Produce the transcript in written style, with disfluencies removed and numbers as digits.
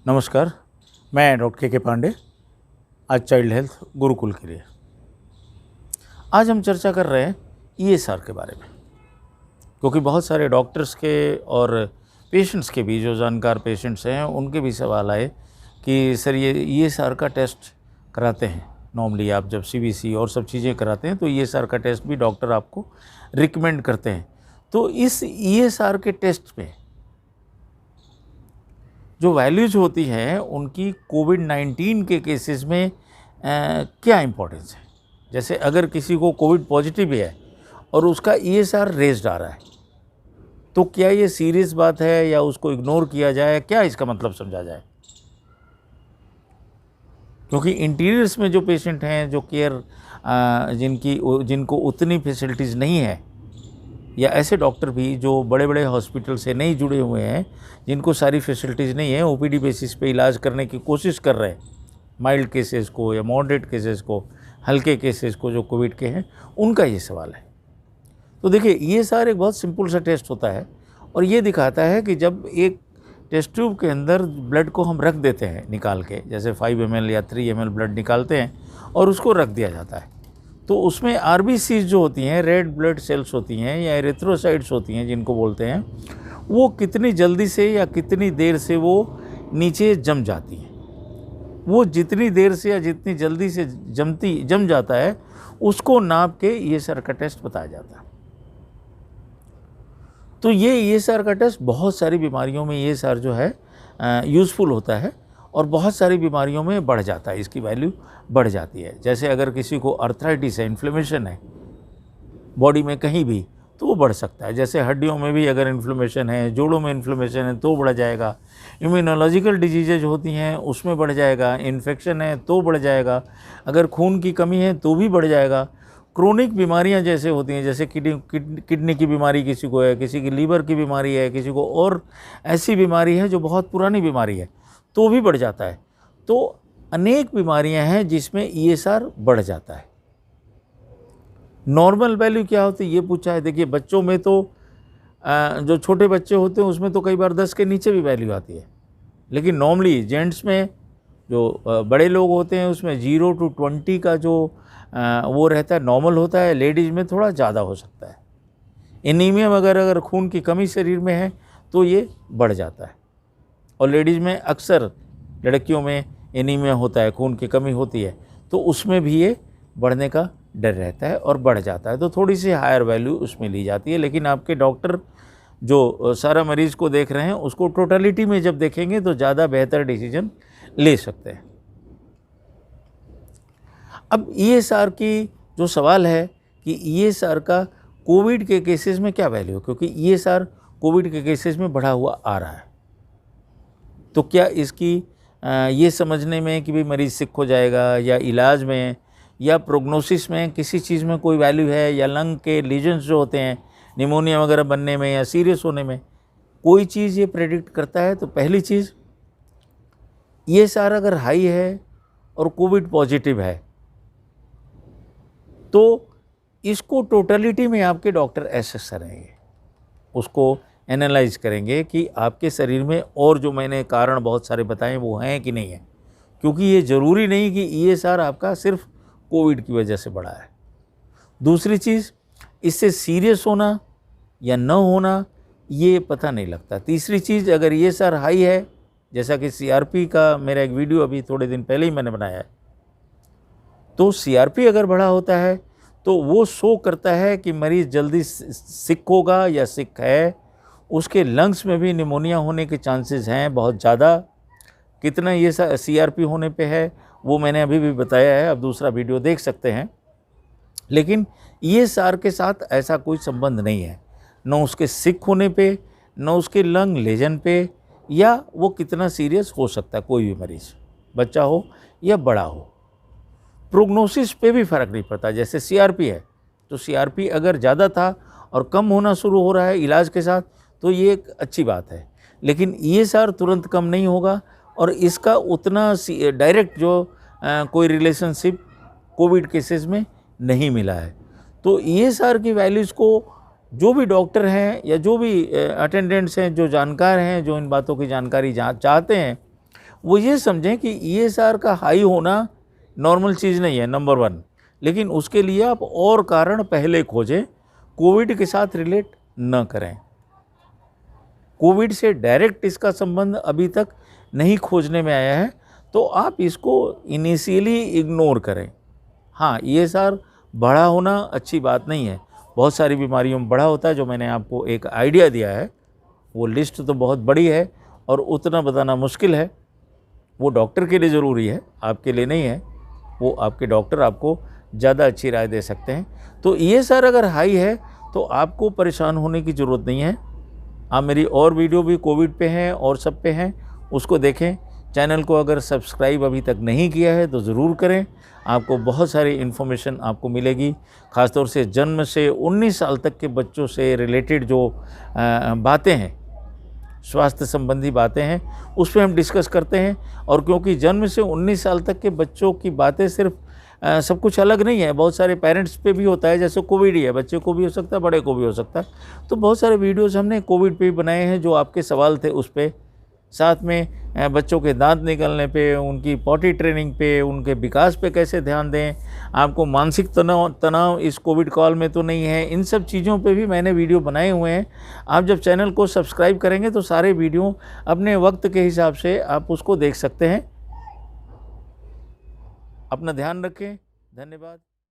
नमस्कार, मैं डॉक्टर के पांडे, आज चाइल्ड हेल्थ गुरुकुल के लिए। आज हम चर्चा कर रहे हैं ईएसआर के बारे में, क्योंकि बहुत सारे डॉक्टर्स के और पेशेंट्स के भी, जो जानकार पेशेंट्स हैं, उनके भी सवाल आए कि सर ये ईएसआर का टेस्ट कराते हैं। नॉर्मली आप जब सीबीसी और सब चीज़ें कराते हैं तो ईएसआर का टेस्ट भी डॉक्टर आपको रिकमेंड करते हैं। तो इस ईएसआर के टेस्ट में जो वैल्यूज़ होती हैं उनकी कोविड-19 के केसेस में क्या इम्पोर्टेंस है। जैसे अगर किसी को कोविड पॉजिटिव है और उसका ईएसआर रेज्ड आ रहा है, तो क्या ये सीरियस बात है या उसको इग्नोर किया जाए, क्या इसका मतलब समझा जाए। क्योंकि इंटीरियर्स में जो पेशेंट हैं, जो केयर जिनको उतनी फैसिलिटीज़ नहीं है, या ऐसे डॉक्टर भी जो बड़े बड़े हॉस्पिटल से नहीं जुड़े हुए हैं, जिनको सारी फैसिलिटीज़ नहीं है, ओपीडी बेसिस पे इलाज करने की कोशिश कर रहे हैं, माइल्ड केसेस को या मॉडरेट केसेस को, हल्के केसेस को जो कोविड के हैं, उनका ये सवाल है। तो देखिए, ईएसआर एक बहुत सिंपल सा टेस्ट होता है और ये दिखाता है कि जब एक टेस्ट ट्यूब के अंदर ब्लड को हम रख देते हैं निकाल के, जैसे 5 ml या 3 ml ब्लड निकालते हैं और उसको रख दिया जाता है, तो उसमें आरबीसीज जो होती हैं, रेड ब्लड सेल्स होती हैं या एरिथ्रोसाइट्स होती हैं जिनको बोलते हैं, वो कितनी जल्दी से या कितनी देर से वो नीचे जम जाती हैं। वो जितनी देर से या जितनी जल्दी से जम जाता है, उसको नाप के ईएसआर का टेस्ट बताया जाता है। तो ये ईएसआर का टेस्ट बहुत सारी बीमारियों में ईएसआर जो है यूज़फुल होता है और बहुत सारी बीमारियों में बढ़ जाता है, इसकी वैल्यू बढ़ जाती है। जैसे अगर किसी को अर्थराइटिस है, इन्फ्लेमेशन है बॉडी में कहीं भी, तो वो बढ़ सकता है। जैसे हड्डियों में भी अगर इन्फ्लेमेशन है, जोड़ों में इन्फ्लेमेशन है तो बढ़ जाएगा। इम्यूनोलॉजिकल डिजीजेज होती हैं उसमें बढ़ जाएगा। इन्फेक्शन है तो बढ़ जाएगा। अगर खून की कमी है तो भी बढ़ जाएगा। क्रोनिक बीमारियां जैसे होती हैं, जैसे किडनी की बीमारी किसी को है, किसी की लीवर की बीमारी है, किसी को और ऐसी बीमारी है जो बहुत पुरानी बीमारी है, तो भी बढ़ जाता है। तो अनेक बीमारियां हैं जिसमें ईएसआर बढ़ जाता है। नॉर्मल वैल्यू क्या होती है ये पूछा है। देखिए, बच्चों में तो जो छोटे बच्चे होते हैं उसमें तो कई बार 10 के नीचे भी वैल्यू आती है, लेकिन नॉर्मली जेंट्स में जो बड़े लोग होते हैं उसमें 0 to 20 का जो वो रहता है, नॉर्मल होता है। लेडीज़ में थोड़ा ज़्यादा हो सकता है। एनीमिया वगैरह अगर खून की कमी शरीर में है तो ये बढ़ जाता है। और लेडीज़ में अक्सर, लड़कियों में एनीमिया होता है, खून की कमी होती है, तो उसमें भी ये बढ़ने का डर रहता है और बढ़ जाता है। तो थोड़ी सी हायर वैल्यू उसमें ली जाती है। लेकिन आपके डॉक्टर जो सारा मरीज़ को देख रहे हैं उसको टोटलिटी में जब देखेंगे तो ज़्यादा बेहतर डिसीजन ले सकते हैं। अब ईएसआर की जो सवाल है कि ईएसआर का कोविड के केसेस में क्या वैल्यू है, क्योंकि ईएसआर कोविड के केसेस में बढ़ा हुआ आ रहा है, तो क्या इसकी ये समझने में कि भाई मरीज़ सिक हो जाएगा या इलाज में या प्रोग्नोसिस में किसी चीज़ में कोई वैल्यू है, या लंग के लीजन्स जो होते हैं निमोनिया वगैरह बनने में या सीरियस होने में कोई चीज़ ये प्रेडिक्ट करता है। तो पहली चीज़, ईएसआर अगर हाई है और कोविड पॉजिटिव है तो इसको टोटलिटी में आपके डॉक्टर एसेस करेंगे, उसको एनालाइज करेंगे कि आपके शरीर में और जो मैंने कारण बहुत सारे बताए वो हैं कि नहीं है। क्योंकि ये ज़रूरी नहीं कि ईएसआर आपका सिर्फ कोविड की वजह से बढ़ा है। दूसरी चीज़, इससे सीरियस होना या न होना ये पता नहीं लगता। तीसरी चीज़, अगर ईएसआर हाई है, जैसा कि सीआरपी का मेरा एक वीडियो अभी थोड़े दिन पहले ही मैंने बनाया है, तो सीआरपी अगर बढ़ा होता है तो वो शो करता है कि मरीज़ जल्दी सिक होगा या सिक है। उसके लंग्स में भी निमोनिया होने के चांसेस हैं बहुत ज़्यादा। कितना ये सीआरपी होने पे है वो मैंने अभी भी बताया है, अब दूसरा वीडियो देख सकते हैं। लेकिन ईएसआर के साथ ऐसा कोई संबंध नहीं है, न उसके सिक होने पे, न उसके लंग लेजन पे, या वो कितना सीरियस हो सकता है कोई भी मरीज़, बच्चा हो या बड़ा हो। प्रोग्नोसिस पे भी फ़र्क नहीं पड़ता। जैसे सीआरपी है तो सीआरपी अगर ज़्यादा था और कम होना शुरू हो रहा है इलाज के साथ तो ये एक अच्छी बात है। लेकिन ईएसआर तुरंत कम नहीं होगा और इसका उतना डायरेक्ट जो कोई रिलेशनशिप कोविड केसेस में नहीं मिला है। तो ईएसआर की वैल्यूज़ को जो भी डॉक्टर हैं या जो भी अटेंडेंट्स हैं, जो जानकार हैं, जो इन बातों की जानकारी चाहते हैं, वो ये समझें कि ESR का हाई होना नॉर्मल चीज़ नहीं है, नंबर 1, लेकिन उसके लिए आप और कारण पहले खोजें, कोविड के साथ रिलेट न करें। कोविड से डायरेक्ट इसका संबंध अभी तक नहीं खोजने में आया है, तो आप इसको इनिशियली इग्नोर करें। हाँ, ESR बढ़ा होना अच्छी बात नहीं है, बहुत सारी बीमारियों में बढ़ा होता है। जो मैंने आपको एक आइडिया दिया है, वो लिस्ट तो बहुत बड़ी है और उतना बताना मुश्किल है। वो डॉक्टर के लिए ज़रूरी है, आपके लिए नहीं है। वो आपके डॉक्टर आपको ज़्यादा अच्छी राय दे सकते हैं। तो ESR अगर हाई है तो आपको परेशान होने की ज़रूरत नहीं है। आप मेरी और वीडियो भी कोविड पे हैं और सब पे हैं, उसको देखें। चैनल को अगर सब्सक्राइब अभी तक नहीं किया है तो ज़रूर करें, आपको बहुत सारी इन्फॉर्मेशन आपको मिलेगी। ख़ासतौर से जन्म से 19 साल तक के बच्चों से रिलेटेड जो बातें हैं, स्वास्थ्य संबंधी बातें हैं, उस पर हम डिस्कस करते हैं। और क्योंकि जन्म से 19 साल तक के बच्चों की बातें सिर्फ सब कुछ अलग नहीं है, बहुत सारे पेरेंट्स पे भी होता है। जैसे कोविड ही है, बच्चे को भी हो सकता है, बड़े को भी हो सकता है। तो बहुत सारे वीडियोस हमने कोविड पे बनाए हैं, जो आपके सवाल थे उस पे। साथ में बच्चों के दांत निकलने पे, उनकी पॉटी ट्रेनिंग पे, उनके विकास पे कैसे ध्यान दें, आपको मानसिक तनाव इस कोविड काल में तो नहीं है, इन सब चीज़ों पे भी मैंने वीडियो बनाए हुए हैं। आप जब चैनल को सब्सक्राइब करेंगे तो सारे वीडियो अपने वक्त के हिसाब से आप उसको देख सकते हैं। अपना ध्यान रखें। धन्यवाद।